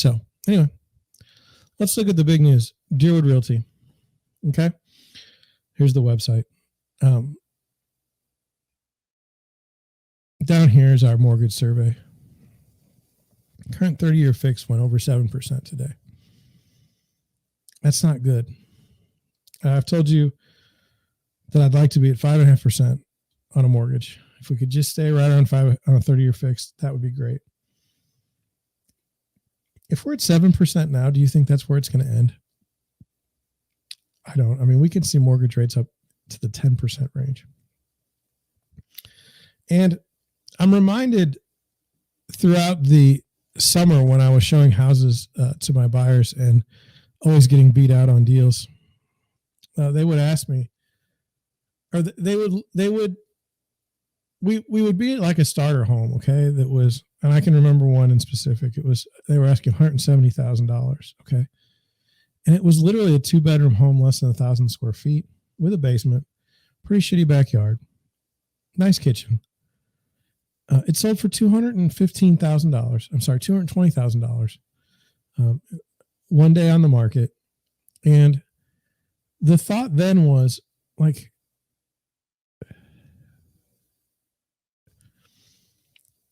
So anyway, let's look at the big news. Deerwood Realty. Okay. Here's the website. Down here is our mortgage survey. Current 30-year fix went over 7% today. That's not good. I've told you that I'd like to be at 5.5% on a mortgage. If we could just stay right around 5 on a 30-year fix, that would be great. If we're at 7% now, do you think that's where it's going to end? I don't. I mean, we can see mortgage rates up to the 10% range. And I'm reminded throughout the summer when I was showing houses to my buyers and always getting beat out on deals, they would ask me, or we would be at like a starter home, okay, that was, and I can remember one in specific. It was, they were asking $170,000, okay, and it was literally a 2-bedroom home, less than 1,000 square feet, with a basement, pretty shitty backyard, nice kitchen. It sold for $215,000. I'm sorry, $220,000. One day on the market, and the thought then was like,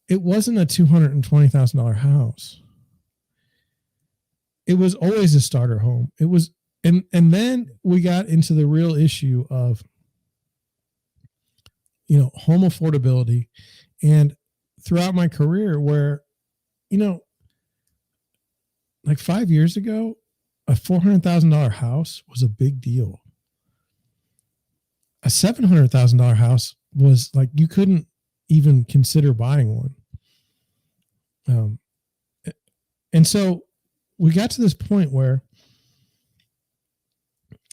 it wasn't a $220,000 house. It was always a starter home. It was, and then we got into the real issue of, home affordability. And throughout my career where, like 5 years ago, a $400,000 house was a big deal. A $700,000 house was like, you couldn't even consider buying one. And so we got to this point where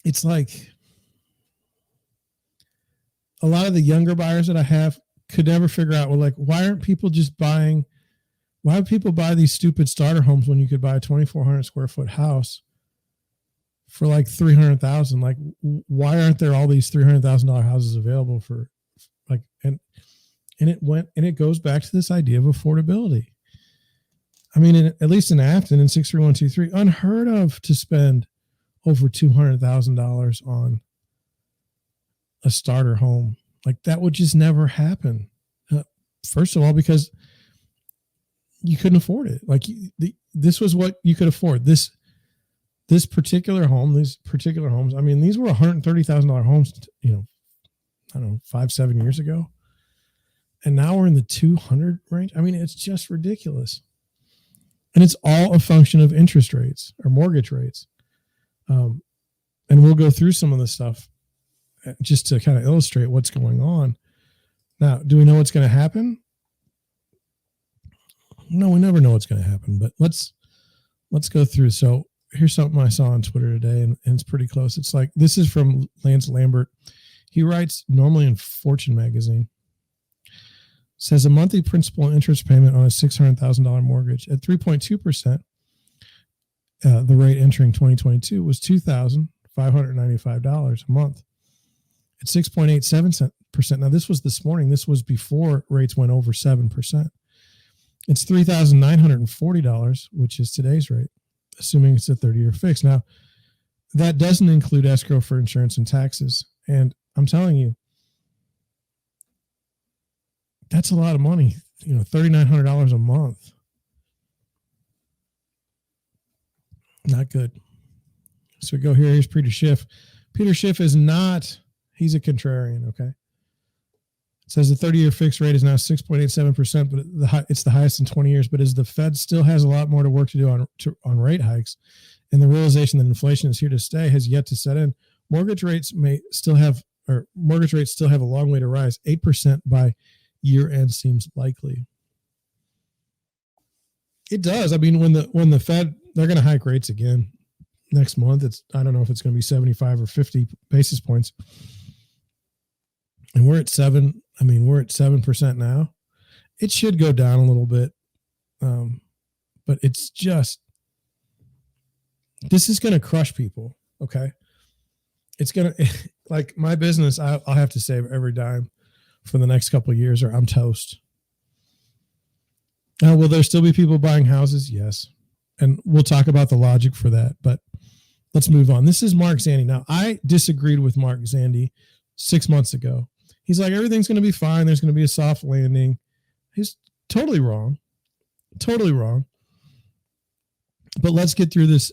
it's like a lot of the younger buyers that I have could never figure out, well, like, why aren't people just buying, why would people buy these stupid starter homes when you could buy a 2,400 square foot house for like $300,000? Like, why aren't there all these $300,000 houses available for like, and it goes back to this idea of affordability. I mean, at least in Afton in 63123, unheard of to spend over $200,000 on a starter home. Like, that would just never happen. First of all, because you couldn't afford it. Like, this was what you could afford. This particular home, these particular homes. I mean, these were $130,000 homes, I don't know, 5-7 years ago. And now we're in the 200 range. I mean, it's just ridiculous. And it's all a function of interest rates or mortgage rates. And we'll go through some of the stuff just to kind of illustrate what's going on. Now, do we know what's going to happen? No, we never know what's going to happen, but let's go through. So here's something I saw on Twitter today, and it's pretty close. It's like, this is from Lance Lambert. He writes normally in Fortune magazine. Says a monthly principal and interest payment on a $600,000 mortgage at 3.2%. The rate entering 2022 was $2,595 a month. At 6.87%. Now, this was this morning. This was before rates went over 7%. It's $3,940, which is today's rate, assuming it's a 30-year fix. Now, that doesn't include escrow for insurance and taxes. And I'm telling you, that's a lot of money, $3,900 a month. Not good. So we go here. Here's Peter Schiff. Peter Schiff is not, he's a contrarian, okay? It says the 30-year fixed rate is now 6.87%, but it's the highest in 20 years. But as the Fed still has a lot more to work to do on rate hikes, and the realization that inflation is here to stay has yet to set in, mortgage rates still have a long way to rise. 8% by year end seems likely. It does. I mean, when the Fed, they're going to hike rates again next month. I don't know if it's going to be 75 or 50 basis points. And we're at 7% now. It should go down a little bit. But it's just, this is going to crush people. Okay. It's going to, like my business, I'll have to save every dime for the next couple of years or I'm toast. Now, will there still be people buying houses? Yes. and we'll talk about the logic for that, but let's move on. This is Mark Zandi. Now, I disagreed with Mark Zandi 6 months ago. He's like, everything's going to be fine. There's going to be a soft landing. He's totally wrong. Totally wrong. But let's get through this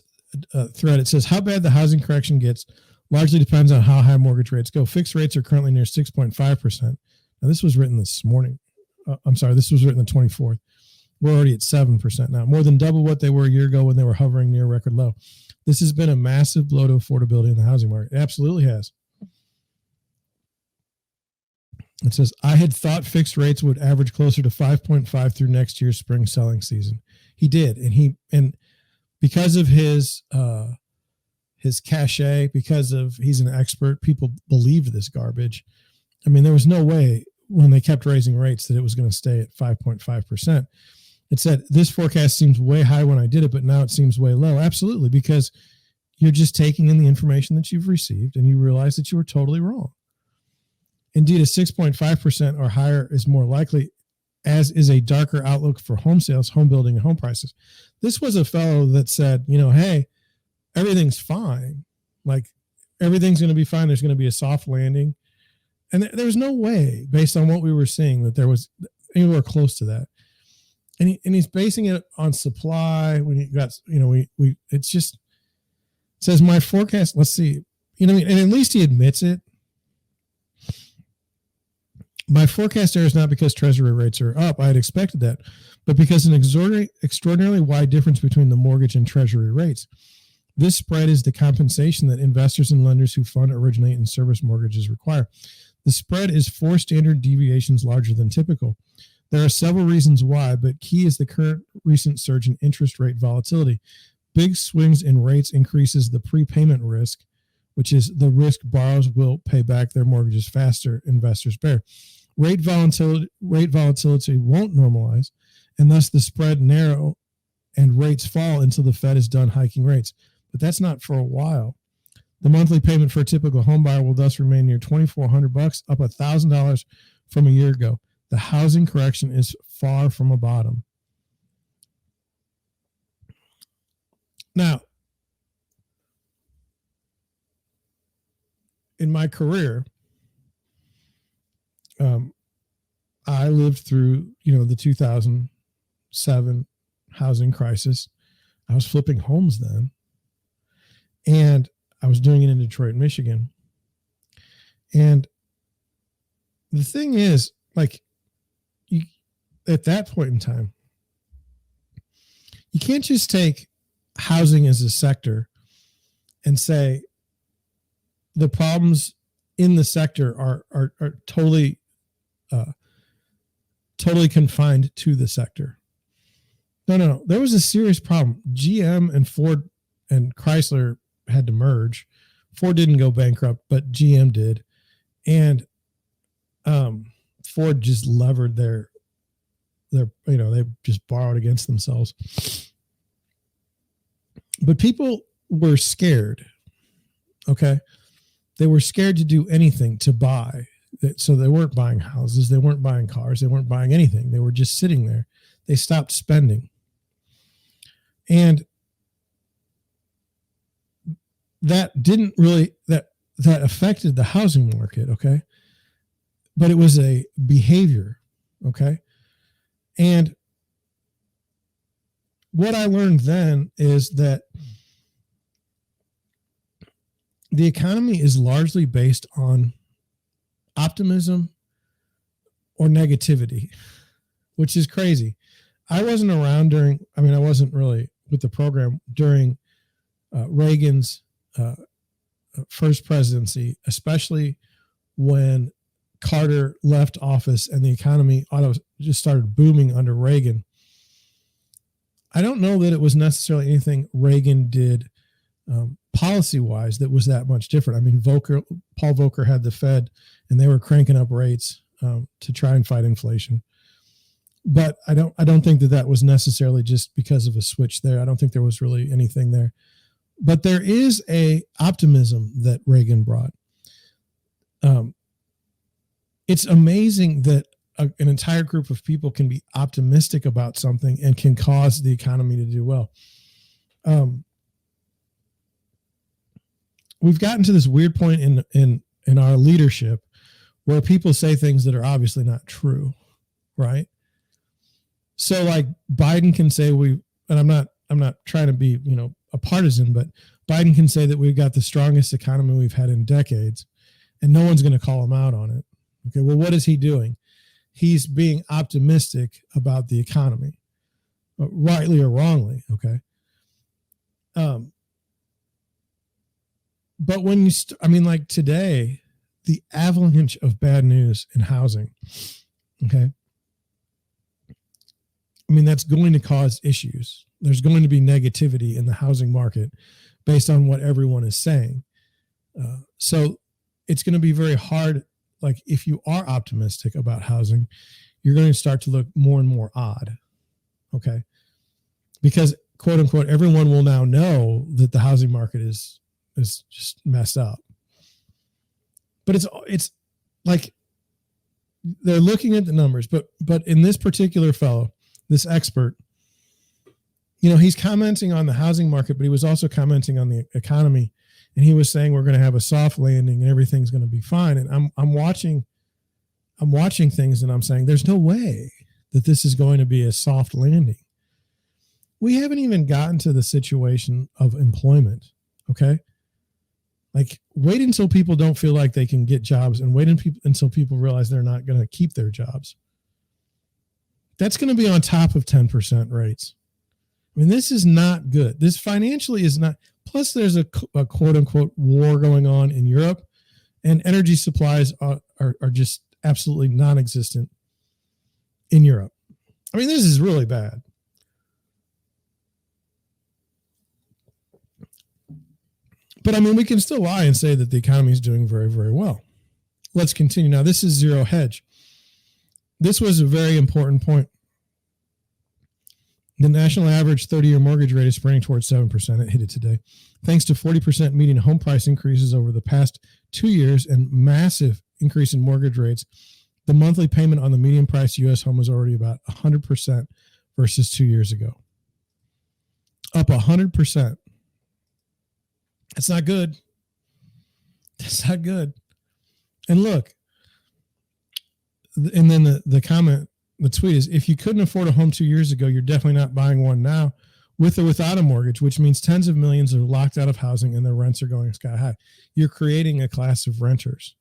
thread. It says, how bad the housing correction gets largely depends on how high mortgage rates go. Fixed rates are currently near 6.5%. Now, this was written this morning. This was written the 24th. We're already at 7% now, more than double what they were a year ago when they were hovering near record low. This has been a massive blow to affordability in the housing market. It absolutely has. It says, I had thought fixed rates would average closer to 5.5 through next year's spring selling season. He did. And because of his cachet, because of he's an expert, people believed this garbage. I mean, there was no way when they kept raising rates that it was going to stay at 5.5%. It said, this forecast seems way high when I did it, but now it seems way low. Absolutely, because you're just taking in the information that you've received and you realize that you were totally wrong. Indeed, a 6.5% or higher is more likely, as is a darker outlook for home sales, home building, and home prices. This was a fellow that said, hey, everything's fine. Like, everything's going to be fine. There's going to be a soft landing. And there's no way, based on what we were seeing, that there was anywhere close to that. And he's basing it on supply. When he got, it's just, it says my forecast, let's see, and at least he admits it. My forecast error is not because treasury rates are up. I had expected that, but because an extraordinarily wide difference between the mortgage and treasury rates. This spread is the compensation that investors and lenders who fund, originate, and service mortgages require. The spread is 4 standard deviations larger than typical. There are several reasons why, but key is the current recent surge in interest rate volatility. Big swings in rates increases the prepayment risk, which is the risk borrowers will pay back their mortgages faster, investors bear. Rate volatility won't normalize, and thus the spread narrow and rates fall until the Fed is done hiking rates. But that's not for a while. The monthly payment for a typical home buyer will thus remain near $2,400, up $1,000 from a year ago. The housing correction is far from a bottom. Now, in my career, I lived through, the 2007 housing crisis. I was flipping homes then, and I was doing it in Detroit, Michigan. And the thing is, at that point in time, you can't just take housing as a sector and say the problems in the sector are totally confined to the sector. No. There was a serious problem. GM and Ford and Chrysler had to merge. Ford didn't go bankrupt, but GM did. And Ford just levered they just borrowed against themselves. But people were scared. Okay. They were scared to do anything, to buy. So they weren't buying houses. They weren't buying cars. They weren't buying anything. They were just sitting there. They stopped spending. And that didn't really, that affected the housing market. Okay. But it was a behavior. Okay. And what I learned then is that the economy is largely based on optimism or negativity, which is crazy. I wasn't around I wasn't really with the program during Reagan's first presidency, especially when Carter left office and the economy just started booming under Reagan. I don't know that it was necessarily anything Reagan did policy-wise that was that much different. I mean, Paul Volcker had the Fed, and they were cranking up rates to try and fight inflation. But I don't think that was necessarily just because of a switch there. I don't think there was really anything there. But there is a optimism that Reagan brought. It's amazing that an entire group of people can be optimistic about something and can cause the economy to do well. we've gotten to this weird point in our leadership where people say things that are obviously not true, right? So like Biden can say and I'm not trying to be, a partisan, but Biden can say that we've got the strongest economy we've had in decades, and no one's going to call him out on it. Okay, well, what is he doing? He's being optimistic about the economy, rightly or wrongly. Okay. But when like today, the avalanche of bad news in housing, okay, that's going to cause issues. There's going to be negativity in the housing market based on what everyone is saying. So it's going to be very hard. Like if you are optimistic about housing, you're going to start to look more and more odd. Okay. Because quote unquote, everyone will now know that the housing market is just messed up. But it's like they're looking at the numbers, but in this particular fellow, this expert, he's commenting on the housing market, but he was also commenting on the economy, and he was saying we're going to have a soft landing and everything's going to be fine. And I'm watching things, and I'm saying there's no way that this is going to be a soft landing. We haven't even gotten to the situation of employment. Okay. Like wait until people don't feel like they can get jobs, and wait until people realize they're not going to keep their jobs. That's going to be on top of 10% rates. This is not good. This financially is not. Plus, there's a quote unquote war going on in Europe, and energy supplies are just absolutely non-existent in Europe. This is really bad. But we can still lie and say that the economy is doing very, very well. Let's continue. Now, this is zero hedge. This was a very important point. The national average 30-year mortgage rate is sprinting towards 7%. It hit it today. Thanks to 40% median home price increases over the past 2 years and massive increase in mortgage rates, the monthly payment on the median price U.S. home was already about 100% versus 2 years ago. Up 100%. That's not good. That's not good. And look, and then the comment, the tweet is, if you couldn't afford a home 2 years ago, you're definitely not buying one now, with or without a mortgage, which means tens of millions are locked out of housing and their rents are going sky high. You're creating a class of renters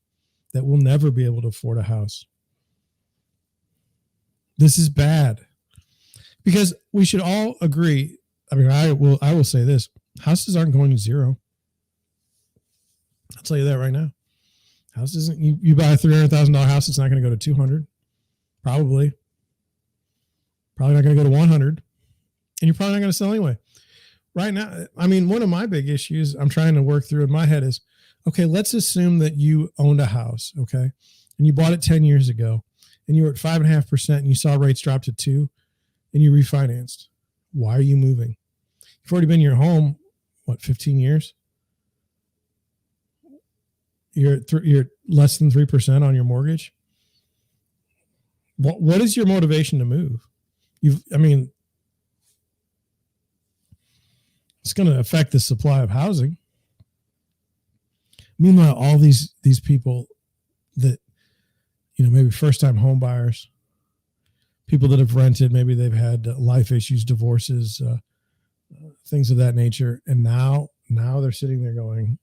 that will never be able to afford a house. This is bad, because we should all agree. I will say this: houses aren't going to zero. I'll tell you that right now. House isn't. You buy a $300,000 house, it's not going to go to 200. Probably not going to go to 100, and you're probably not going to sell anyway. Right now, one of my big issues I'm trying to work through in my head is, okay, let's assume that you owned a house, okay, and you bought it 10 years ago, and you were at 5.5%, and you saw rates drop to 2%, and you refinanced. Why are you moving? You've already been in your home, 15 years? You're less than 3% on your mortgage. What is your motivation to move? It's going to affect the supply of housing. Meanwhile, all these people that, maybe first-time home buyers, people that have rented, maybe they've had life issues, divorces, things of that nature, and now they're sitting there going,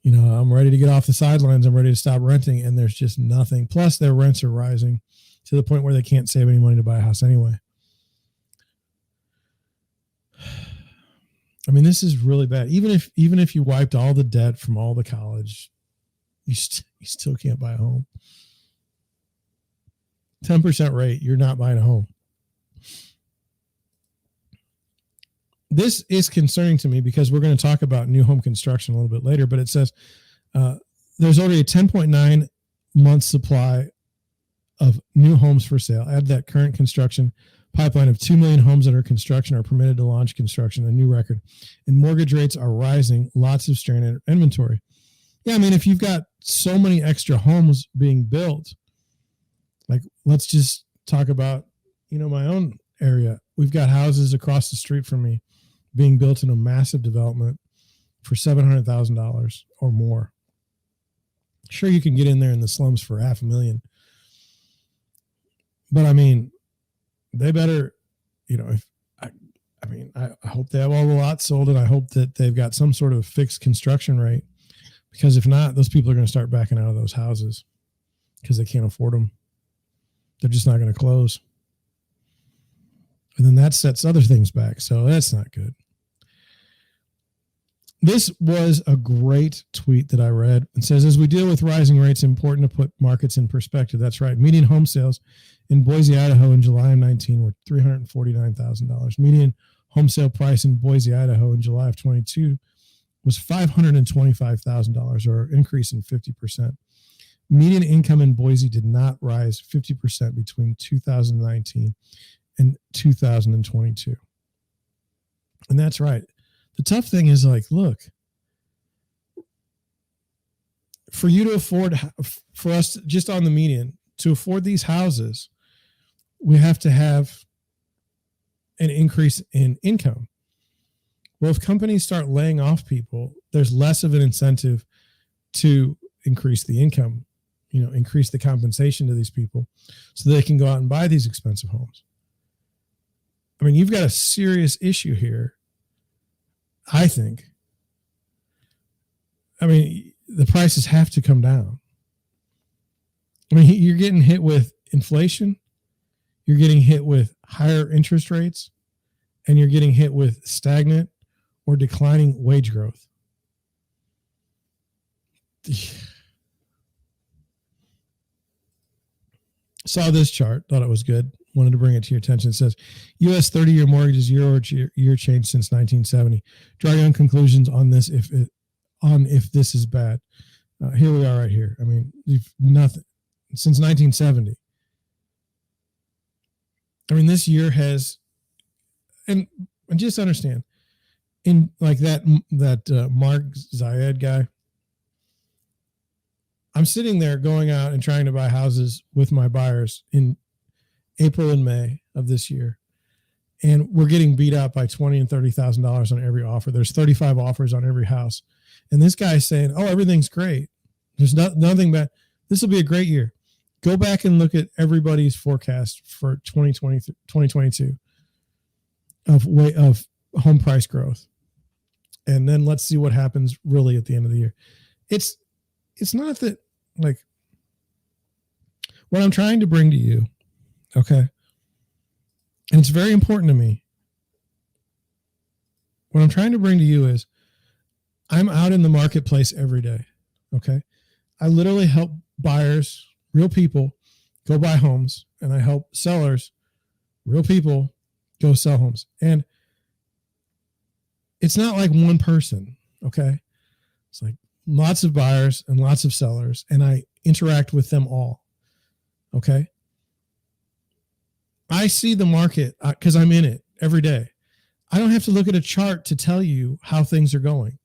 I'm ready to get off the sidelines. I'm ready to stop renting, and there's just nothing. Plus, their rents are rising to the point where they can't save any money to buy a house anyway. This is really bad. Even if you wiped all the debt from all the college, you still can't buy a home. 10% rate, you're not buying a home. This is concerning to me because we're going to talk about new home construction a little bit later, but it says there's already a 10.9 month supply of new homes for sale. Add that current construction pipeline of 2 million homes under construction are permitted to launch construction, a new record. And mortgage rates are rising, lots of stranded inventory. Yeah, if you've got so many extra homes being built, like let's just talk about, my own area. We've got houses across the street from me being built in a massive development for $700,000 or more. Sure, you can get in there in the slums for $500,000. But I mean, they better, if I hope they have all the lots sold, and I hope that they've got some sort of fixed construction rate, because if not, those people are going to start backing out of those houses because they can't afford them. They're just not going to close. And then that sets other things back. So that's not good. This was a great tweet that I read. It says, as we deal with rising rates, it's important to put markets in perspective. That's right. Median home sales in Boise, Idaho in July of 19 were $349,000. Median home sale price in Boise, Idaho in July of 22 was $525,000, or an increase in 50%. Median income in Boise did not rise 50% between 2019 and 2022. And that's right. The tough thing is, like, look, for you to afford, for us just on the median, to afford these houses, we have to have an increase in income. Well, if companies start laying off people, there's less of an incentive to increase the income, increase the compensation to these people so they can go out and buy these expensive homes. I mean, you've got a serious issue here, I think. I mean, the prices have to come down. I mean, you're getting hit with inflation, you're getting hit with higher interest rates, and you're getting hit with stagnant or declining wage growth. Saw this chart, thought it was good. Wanted to bring it to your attention. It says, U.S. 30-year mortgages year-over-year change since 1970. Draw your own conclusions on this if this is bad. Here we are right here. I mean, nothing since 1970. I mean, this year has, and just understand, in like that Mark Zayed guy, I'm sitting there going out and trying to buy houses with my buyers in April and May of this year, and we're getting beat up by $20,000 and $30,000 on every offer. There's 35 offers on every house, and this guy's saying, "Oh, everything's great. There's nothing bad. This will be a great year." Go back and look at everybody's forecast for 2022 of home price growth, and then let's see what happens really at the end of the year. It's not that, like, what I'm trying to bring to you, okay, and it's very important to me. What I'm trying to bring to you is, I'm out in the marketplace every day, okay? I literally help buyers, real people, go buy homes, and I help sellers, real people, go sell homes. And it's not like one person, okay? It's like lots of buyers and lots of sellers, and I interact with them all, okay? I see the market because I'm in it every day. I don't have to look at a chart to tell you how things are going.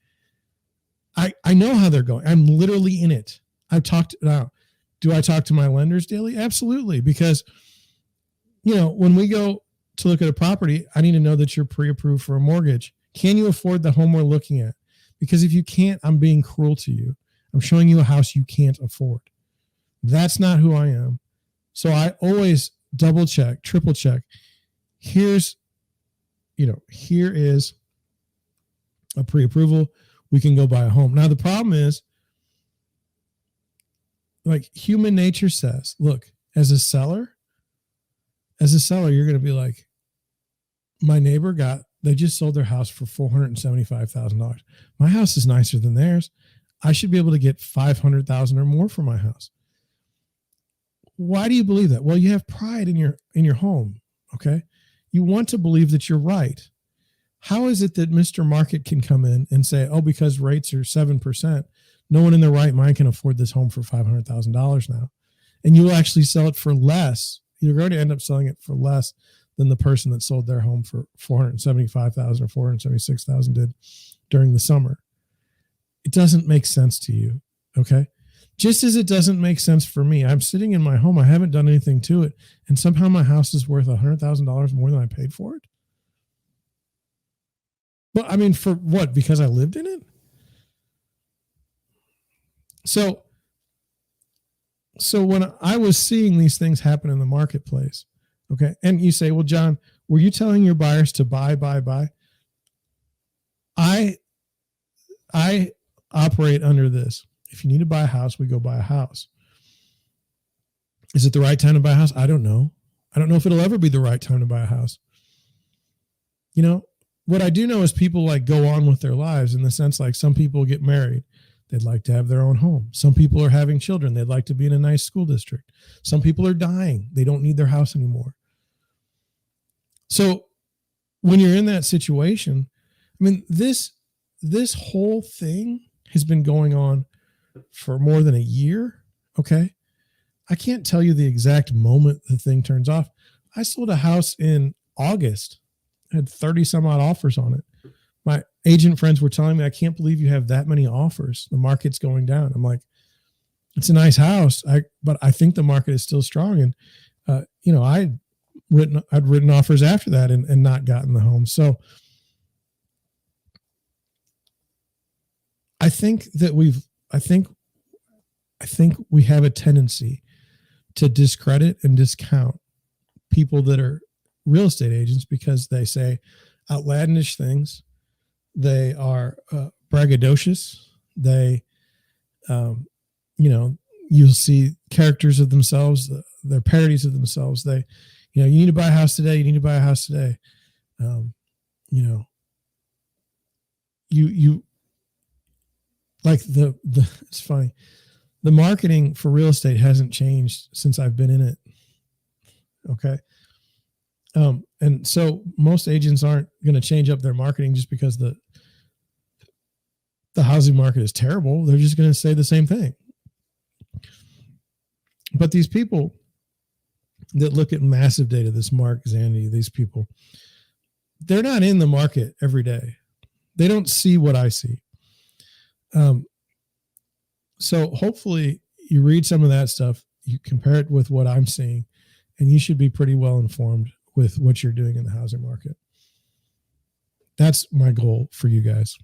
I know how they're going. I'm literally in it. I've talked now. Do I talk to my lenders daily? Absolutely. Because, when we go to look at a property, I need to know that you're pre-approved for a mortgage. Can you afford the home we're looking at? Because if you can't, I'm being cruel to you. I'm showing you a house you can't afford. That's not who I am. So I always double check, triple check. Here is a pre-approval. We can go buy a home. Now, the problem is, like, human nature says, look, as a seller, you're going to be like, my neighbor they just sold their house for $475,000. My house is nicer than theirs. I should be able to get $500,000 or more for my house. Why do you believe that? Well, you have pride in your home. Okay. You want to believe that you're right. How is it that Mr. Market can come in and say, oh, because rates are 7%, no one in their right mind can afford this home for $500,000 now. And you will actually sell it for less. You're going to end up selling it for less than the person that sold their home for $475,000 or $476,000 did during the summer. It doesn't make sense to you. Okay. Just as it doesn't make sense for me. I'm sitting in my home. I haven't done anything to it. And somehow my house is worth $100,000 more than I paid for it. But I mean, for what? Because I lived in it? So when I was seeing these things happen in the marketplace, okay, and you say, well, John, were you telling your buyers to buy? I operate under this. If you need to buy a house, we go buy a house. Is it the right time to buy a house? I don't know. I don't know if it'll ever be the right time to buy a house. You know, what I do know is people like go on with their lives, in the sense like some people get married. They'd like to have their own home. Some people are having children. They'd like to be in a nice school district. Some people are dying. They don't need their house anymore. So when you're in that situation, I mean, this whole thing has been going on for more than a year. Okay. I can't tell you the exact moment the thing turns off. I sold a house in August, had 30 some odd offers on it. My agent friends were telling me, I can't believe you have that many offers. The market's going down. I'm like, it's a nice house, but I think the market is still strong. And, I'd written offers after that and not gotten the home. So I think that I think we have a tendency to discredit and discount people that are real estate agents because they say outlandish things. They are braggadocious. They, you'll see characters of themselves. They're parodies of themselves. They, you need to buy a house today. You need to buy a house today. You like it's funny. The marketing for real estate hasn't changed since I've been in it. Okay. And so most agents aren't going to change up their marketing just because the housing market is terrible. They're just going to say the same thing. But these people that look at massive data, this Mark Zandy, these people, they're not in the market every day. They don't see what I see. So hopefully you read some of that stuff, you compare it with what I'm seeing, and you should be pretty well informed with what you're doing in the housing market. That's my goal for you guys.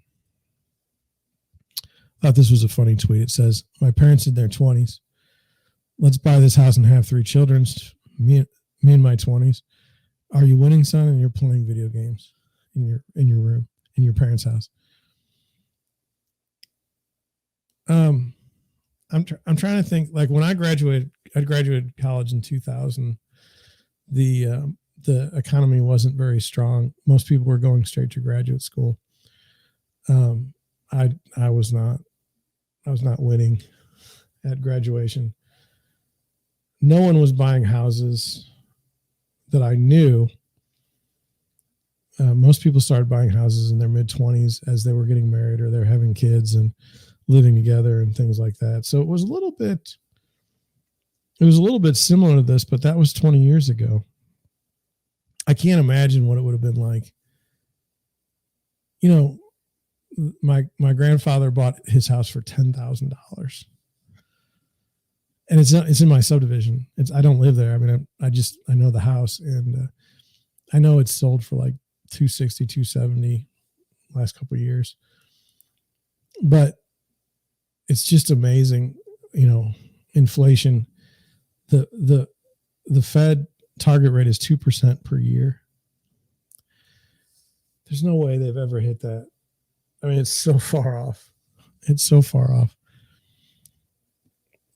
I thought this was a funny tweet. It says, my parents in their 20s. Let's buy this house and have 3 children. Me in my 20s. Are you winning, son? And you're playing video games in your room, in your parents' house. I'm trying to think, like when I graduated college in 2000, the economy wasn't very strong. Most people were going straight to graduate school. I was not winning at graduation. No one was buying houses that I knew. Most people started buying houses in their mid-20s as they were getting married or they're having kids and living together and things like that. So it was a little bit similar to this, but that was 20 years ago. I can't imagine what it would have been like. My grandfather bought his house for $10,000. And it's in my subdivision. I don't live there. I mean, I know the house, and I know it's sold for like 260, 270 last couple of years. But it's just amazing, inflation. The Fed target rate is 2% per year. There's no way they've ever hit that. I mean, it's so far off. It's so far off.